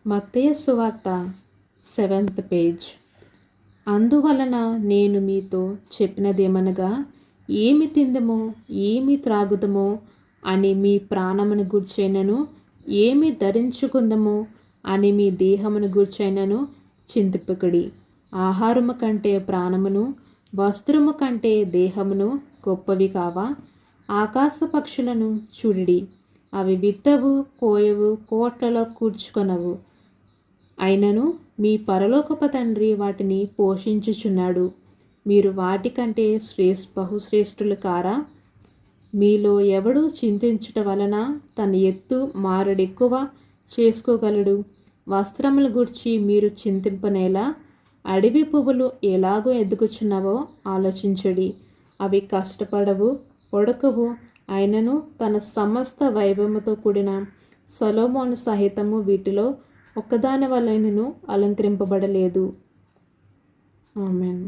మత్తయి సువార్త 7th page. అందువలన నేను మీతో చెప్పినదేమనగా, ఏమి తిందుమో ఏమి త్రాగుదమో అని మీ ప్రాణమును గూర్చైనను, ఏమి ధరించుకుందమో అని మీ దేహమును గూర్చైనను చింతింపకుడి. ఆహారము కంటే ప్రాణమును, వస్త్రము కంటే దేహమును గొప్పవి కావా? ఆకాశ పక్షులను చూడుడి, అవి విత్తవు, కోయవు, కోట్లలో కూర్చుకొనవు, అయినను మీ పరలోకపు తండ్రి వాటిని పోషించుచున్నాడు. మీరు వాటికంటే బహుశ్రేష్ఠులు కారా? మీలో ఎవడు చింతించుట వలన తన ఎత్తు మారడెక్కువ చేసుకోగలడు? వస్త్రముల గూర్చి మీరు చింతింపనేలా? అడవి పువ్వులు ఎలాగో ఎదుగుచున్నావో ఆలోచించడి. అవి కష్టపడవు, ఉడకవు, అయినను తన సమస్త వైభవముతో కూడిన సొలొమోను సహితము వీటిలో ఒక్కదాని వలనను అలంకరింపబడలేదు. ఆమేన్.